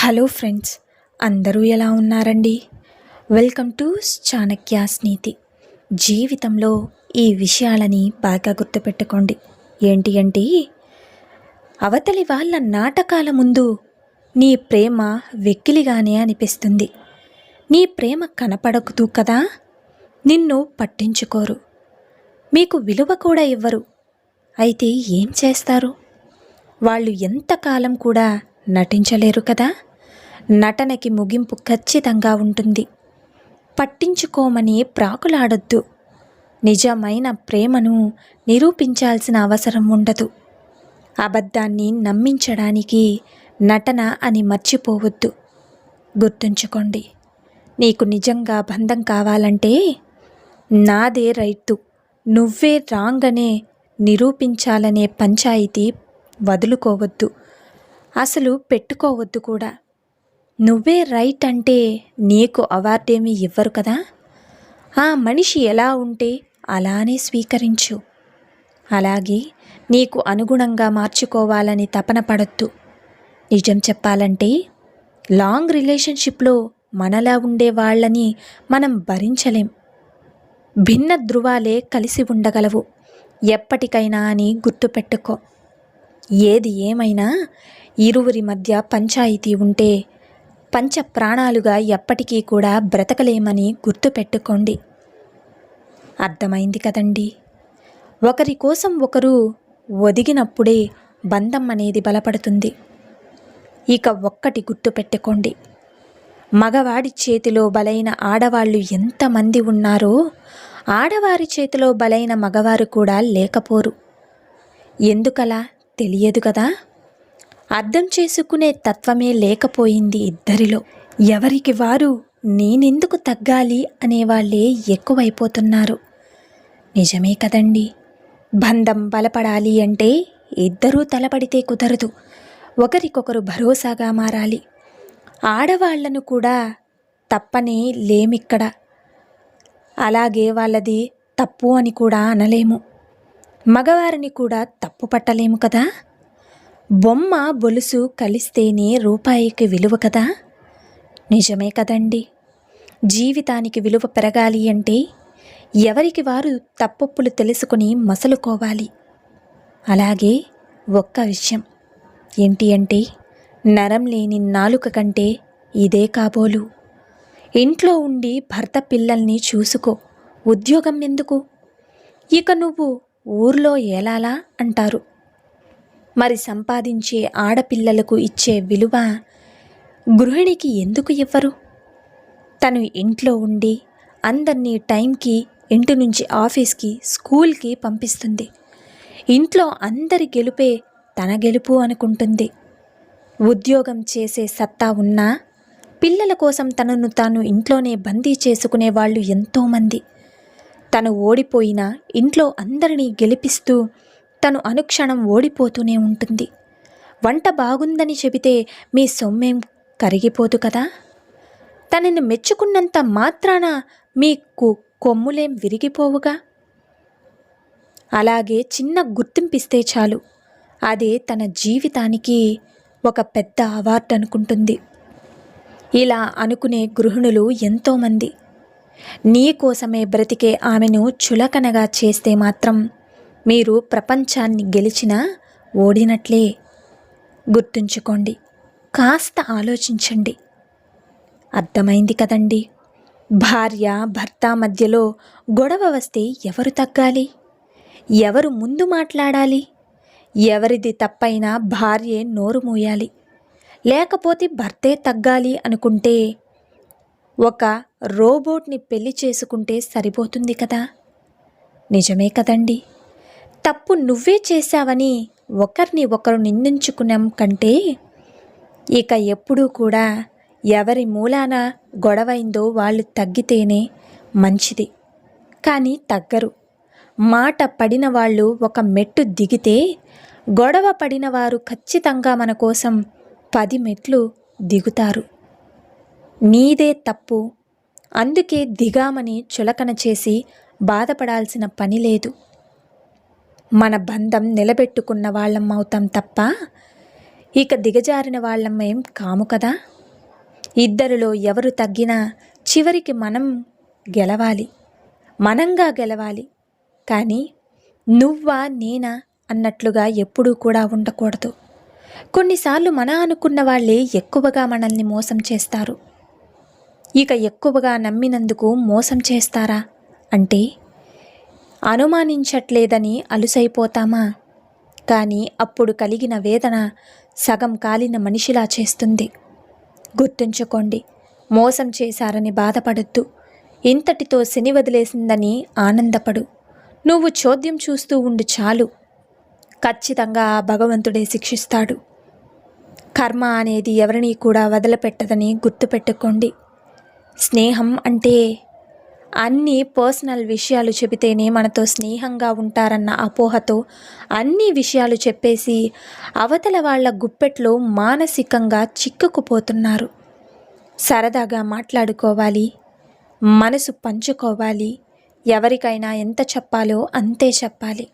Hello friends, అందరూ ఎలా ఉన్నారండి? వెల్కమ్ టు చాణక్యాస్ నీతి. జీవితంలో ఈ విషయాలని బాగా గుర్తుపెట్టుకోండి. ఏంటి అంటే, అవతలి వాళ్ళ నాటకాల ముందు నీ ప్రేమ వెక్కిలిగానే అనిపిస్తుంది. నీ ప్రేమ కనపడదు కదా, నిన్ను పట్టించుకోరు, మీకు విలువ కూడా ఇవ్వరు. అయితే ఏం చేస్తారు? వాళ్ళు ఎంతకాలం కూడా నటించలేరు కదా. నటనకి ముగింపు ఖచ్చితంగా ఉంటుంది. పట్టించుకోమని ప్రాకులాడొద్దు. నిజమైన ప్రేమను నిరూపించాల్సిన అవసరం ఉండదు. అబద్ధాన్ని నమ్మించడానికి నటన అని మర్చిపోవద్దు. గుర్తుంచుకోండి, నీకు నిజంగా బంధం కావాలంటే నాదే రైటు, నువ్వే రాంగ్ అనే నిరూపించాలనే పంచాయితీ వదులుకోవద్దు, అసలు పెట్టుకోవద్దు కూడా. నువ్వే రైట్ అంటే నీకు అవార్డేమీ ఇవ్వరు కదా. ఆ మనిషి ఎలా ఉంటే అలానే స్వీకరించు. అలాగే నీకు అనుగుణంగా మార్చుకోవాలని తపన పడొద్దు. నిజం చెప్పాలంటే లాంగ్ రిలేషన్షిప్లో మనలా ఉండే వాళ్ళని మనం భరించలేం. భిన్న ధృవాలే కలిసి ఉండగలవు ఎప్పటికైనా అని గుర్తుపెట్టుకో. ఏది ఏమైనా ఇరువురి మధ్య పంచాయితీ ఉంటే పంచ ప్రాణాలుగా ఎప్పటికీ కూడా బ్రతకలేమని గుర్తుపెట్టుకోండి. అర్థమైంది కదండి? ఒకరి కోసం ఒకరు ఒదిగినప్పుడే బంధం అనేది బలపడుతుంది. ఇక ఒక్కటి గుర్తుపెట్టుకోండి, మగవాడి చేతిలో బలైన ఆడవాళ్ళు ఎంతమంది ఉన్నారో ఆడవారి చేతిలో బలైన మగవారు కూడా లేకపోరు. ఎందుకలా తెలియదు కదా. అర్థం చేసుకునే తత్వమే లేకపోయింది ఇద్దరిలో. ఎవరికి వారు నేనెందుకు తగ్గాలి అనేవాళ్ళే ఎక్కువైపోతున్నారు. నిజమే కదండి. బంధం బలపడాలి అంటే ఇద్దరూ తలపడితే కుదరదు, ఒకరికొకరు భరోసాగా మారాలి. ఆడవాళ్లను కూడా తప్పనే లేమిక్కడ, అలాగే వాళ్ళది తప్పు అని కూడా అనలేము. మగవారిని కూడా తప్పు పట్టలేము కదా. బొమ్మ బొలుసు కలిస్తేనే రూపాయికి విలువ కదా. నిజమే కదండి. జీవితానికి విలువ పెరగాలి అంటే ఎవరికి వారు తప్పొప్పులు తెలుసుకుని మసలుకోవాలి. అలాగే ఒక్క విషయం ఏంటి అంటే, నరం లేని నాలుక కంటే ఇదే కాబోలు. ఇంట్లో ఉండి భర్త పిల్లల్ని చూసుకో, ఉద్యోగం ఎందుకు? ఇక నువ్వు ఊర్లో ఏలాలా అంటారు. మరి సంపాదించే ఆడపిల్లలకు ఇచ్చే విలువ గృహిణికి ఎందుకు ఇవ్వరు? తను ఇంట్లో ఉండి అందరినీ టైంకి ఇంటి నుంచి ఆఫీస్కి, స్కూల్కి పంపిస్తుంది. ఇంట్లో అందరి గెలుపే తన గెలుపు అనుకుంటుంది. ఉద్యోగం చేసే సత్తా ఉన్నా పిల్లల కోసం తనను తాను ఇంట్లోనే బందీ చేసుకునే వాళ్ళు ఎంతోమంది. తను ఓడిపోయినా ఇంట్లో అందరినీ గెలిపిస్తూ తను అనుక్షణం ఓడిపోతూనే ఉంటుంది. వంట బాగుందని చెబితే మీ సొమ్మేం కరిగిపోదు కదా. తనని మెచ్చుకున్నంత మాత్రాన మీకు కొమ్ములేం విరిగిపోవుగా. అలాగే చిన్న గుర్తింపిస్తే చాలు, అదే తన జీవితానికి ఒక పెద్ద అవార్డు అనుకుంటుంది. ఇలా అనుకునే గృహిణులు ఎంతోమంది. నీ కోసమే బ్రతికే ఆమెను చులకనగా చేస్తే మాత్రం మీరు ప్రపంచాన్ని గెలిచినా ఓడినట్లే. గుర్తుంచుకోండి, కాస్త ఆలోచించండి. అర్థమైంది కదండి. భార్య భర్త మధ్యలో గొడవ వస్తే ఎవరు తగ్గాలి? ఎవరు ముందు మాట్లాడాలి? ఎవరిది తప్పైనా భార్యే నోరు మూయాలి, లేకపోతే భర్తే తగ్గాలి అనుకుంటే ఒక రోబోట్ని పెళ్లి చేసుకుంటే సరిపోతుంది కదా. నిజమే కదండి. తప్పు నువ్వే చేశావని ఒకరిని ఒకరు నిందించుకున్నాం కంటే ఇక ఎప్పుడూ కూడా ఎవరి మూలాన గొడవైందో వాళ్ళు తగ్గితేనే మంచిది. కానీ తగ్గరు. మాట పడిన వాళ్ళు ఒక మెట్టు దిగితే గొడవ పడిన వారు ఖచ్చితంగా మన కోసం 10 మెట్లు దిగుతారు. నీదే తప్పు, అందుకే దిగామని చులకన చేసి బాధపడాల్సిన పని లేదు. మన బంధం నిలబెట్టుకున్న వాళ్ళం అవుతాం తప్ప ఇక దిగజారిన వాళ్ళమేం కాము కదా. ఇద్దరిలో ఎవరు తగ్గినా చివరికి మనం గెలవాలి, మనంగా గెలవాలి. కానీ నువ్వా నేనా అన్నట్లుగా ఎప్పుడూ కూడా ఉండకూడదు. కొన్నిసార్లు మన అనుకున్న వాళ్ళే ఎక్కువగా మనల్ని మోసం చేస్తారు. ఇక ఎక్కువగా నమ్మినందుకు మోసం చేస్తారా అంటే అనుమానించట్లేదని అలుసైపోతామా? కానీ అప్పుడు కలిగిన వేదన సగం కాలిన మనిషిలా చేస్తుంది. గుర్తుంచుకోండి, మోసం చేశారని బాధపడొద్దు. ఇంతటితో శని వదిలేసిందని ఆనందపడు. నువ్వు చోద్యం చూస్తూ ఉండు చాలు. ఖచ్చితంగా ఆ భగవంతుడే శిక్షిస్తాడు. కర్మ అనేది ఎవరినీ కూడా వదిలిపెట్టదని గుర్తుపెట్టుకోండి. స్నేహం అంటే అన్ని పర్సనల్ విషయాలు చెబితేనే మనతో స్నేహంగా ఉంటారన్న అపోహతో అన్ని విషయాలు చెప్పేసి అవతల వాళ్ళ గుప్పెట్లో మానసికంగా చిక్కుకుపోతున్నారు. సరదాగా మాట్లాడుకోవాలి, మనసు పంచుకోవాలి, ఎవరికైనా ఎంత చెప్పాలో అంతే చెప్పాలి.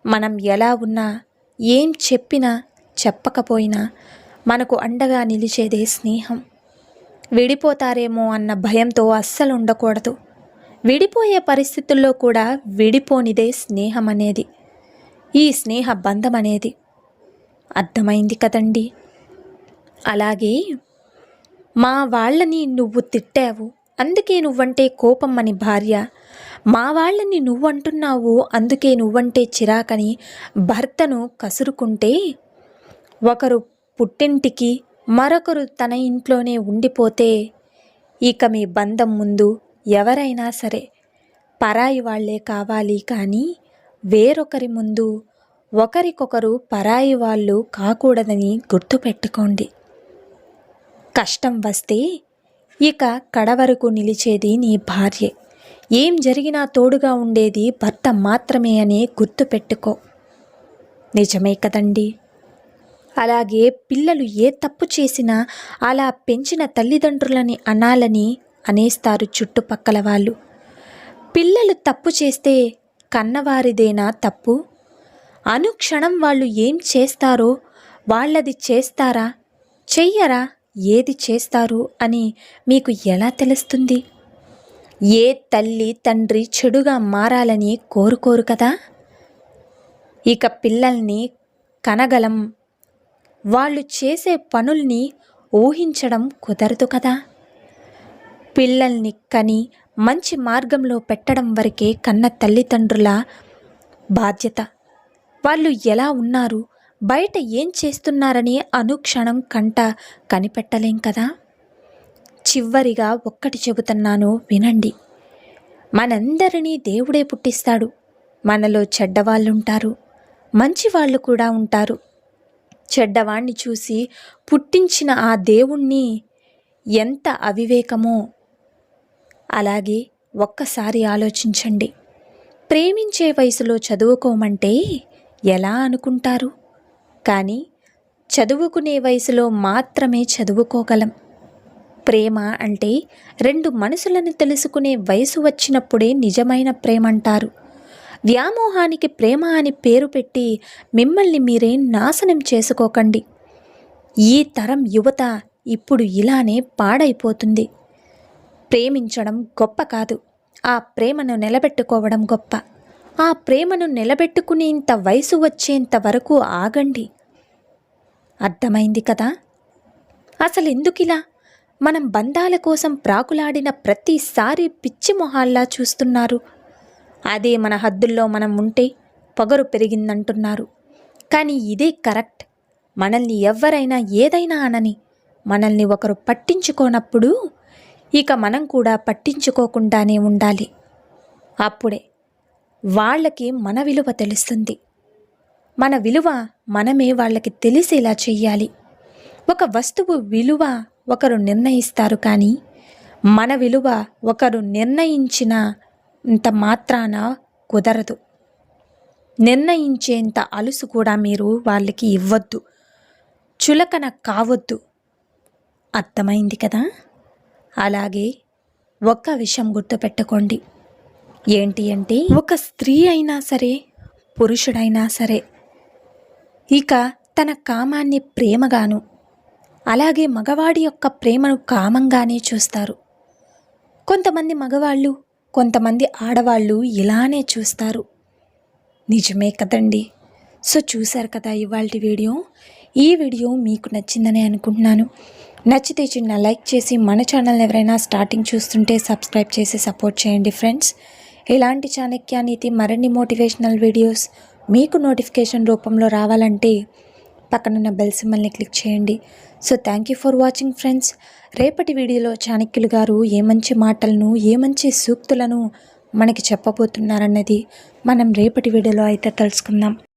మనం ఎలా ఉన్నా, ఏం చెప్పినా చెప్పకపోయినా మనకు అండగా నిలిచేదే స్నేహం. విడిపోతారేమో అన్న భయంతో అస్సలు ఉండకూడదు. విడిపోయే పరిస్థితుల్లో కూడా విడిపోనిదే స్నేహం అనేది, ఈ స్నేహ బంధం అనేది. అర్థమైంది కదండి? అలాగే మా వాళ్ళని నువ్వు తిట్టావు, అందుకే నువ్వంటే కోపం అని భార్య, మా వాళ్ళని నువ్వంటున్నావు అందుకే నువ్వంటే చిరాకని భర్తను కసురుకుంటే, ఒకరు పుట్టింటికి మరొకరు తన ఇంట్లోనే ఉండిపోతే ఇక మీ బంధం ముందు ఎవరైనా సరే పరాయి వాళ్లే కావాలి. కానీ వేరొకరి ముందు ఒకరికొకరు పరాయి వాళ్ళు కాకూడదని గుర్తుపెట్టుకోండి. కష్టం వస్తే ఇక కడవరకు నిలిచేది నీ భార్యే. ఏం జరిగినా తోడుగా ఉండేది భర్త మాత్రమే అని గుర్తుపెట్టుకో. నిజమే కదండి? అలాగే పిల్లలు ఏ తప్పు చేసినా అలా పెంచిన తల్లిదండ్రులని అనాలని అనేస్తారు చుట్టుపక్కల వాళ్ళు. పిల్లలు తప్పు చేస్తే కన్నవారిదేనా తప్పు? అనుక్షణం వాళ్ళు ఏం చేస్తారో వాళ్ళది చేస్తారా, చెయ్యరా, ఏది చేస్తారు అని మీకు ఎలా తెలుస్తుంది? ఏ తల్లి తండ్రి చెడుగా మారాలని కోరుకోరు కదా. ఇక పిల్లల్ని కనగలం, వాళ్ళు చేసే పనుల్ని ఊహించడం కుదరదు కదా. పిల్లల్ని కని మంచి మార్గంలో పెట్టడం వరకే కన్న తల్లిదండ్రుల బాధ్యత. వాళ్ళు ఎలా ఉన్నారు, బయట ఏం చేస్తున్నారని అనుక్షణం కంట కనిపెట్టలేం కదా. చివరిగా ఒక్కటి చెబుతున్నాను వినండి. మనందరినీ దేవుడే పుట్టిస్తాడు. మనలో చెడ్డవాళ్ళుంటారు, మంచివాళ్ళు కూడా ఉంటారు. చెడ్డవాణ్ణి చూసి పుట్టించిన ఆ దేవుణ్ణి ఎంత అవివేకమో. అలాగే ఒక్కసారి ఆలోచించండి. ప్రేమించే వయసులో చదువుకోమంటే ఎలా అనుకుంటారు? కానీ చదువుకునే వయసులో మాత్రమే చదువుకోగలం. ప్రేమ అంటే రెండు మనసులను తెలుసుకునే వయసు వచ్చినప్పుడే నిజమైన ప్రేమంటారు. వ్యామోహానికి ప్రేమ అని పేరు పెట్టి మిమ్మల్ని మీరే నాశనం చేసుకోకండి. ఈ తరం యువత ఇప్పుడు ఇలానే పాడైపోతుంది. ప్రేమించడం గొప్ప కాదు, ఆ ప్రేమను నిలబెట్టుకోవడం గొప్ప. ఆ ప్రేమను నిలబెట్టుకునేంత వయసు వచ్చేంత వరకు ఆగండి. అర్థమైంది కదా? అసలు ఎందుకిలా మనం బంధాల కోసం ప్రాకులాడిన ప్రతిసారి పిచ్చి మొహాల్లా చూస్తున్నారు? అదే మన హద్దుల్లో మనం ఉంటే పొగరు పెరిగిందంటున్నారు. కానీ ఇదే కరెక్ట్. మనల్ని ఎవ్వరైనా ఏదైనా అనని, మనల్ని ఒకరు పట్టించుకోనప్పుడు ఇక మనం కూడా పట్టించుకోకుండానే ఉండాలి. అప్పుడే వాళ్ళకి మన విలువ తెలుస్తుంది. మన విలువ మనమే వాళ్ళకి తెలిసేలా చెయ్యాలి. ఒక వస్తువు విలువ ఒకరు నిర్ణయిస్తారు, కానీ మన విలువ ఒకరు నిర్ణయించినంత మాత్రాన కుదరదు. నిర్ణయించేంత అలుసు కూడా మీరు వాళ్ళకి ఇవ్వద్దు, చులకన కావద్దు. అర్థమైంది కదా? అలాగే ఒక్క విషయం గుర్తుపెట్టుకోండి. ఏంటి అంటే, ఒక స్త్రీ అయినా సరే, పురుషుడైనా సరే, ఇక తన కామాన్ని ప్రేమగాను, అలాగే మగవాడి యొక్క ప్రేమను కామంగానే చూస్తారు. కొంతమంది మగవాళ్ళు, కొంతమంది ఆడవాళ్ళు ఇలానే చూస్తారు. నిజమే కదండి. సో చూశారు కదా ఇవాల్టి వీడియో. ఈ వీడియో మీకు నచ్చిందని అనుకుంటున్నాను. నచ్చితే చిన్న లైక్ చేసి మన ఛానల్ని ఎవరైనా స్టార్టింగ్ చూస్తుంటే సబ్స్క్రైబ్ చేసి సపోర్ట్ చేయండి ఫ్రెండ్స్. ఇలాంటి చాణక్య నీతి మరిన్ని మోటివేషనల్ వీడియోస్ మీకు నోటిఫికేషన్ రూపంలో రావాలంటే పక్కనున్న బెల్ సింబల్ని క్లిక్ చేయండి. So thank you for watching friends. రేపటి వీడియోలో చాణక్యులు గారు ఏ మంచి మాటలను, ఏ మంచి సూక్తులను మనకి చెప్పబోతున్నారన్నది మనం రేపటి వీడియోలో అయితే తెలుసుకుందాం.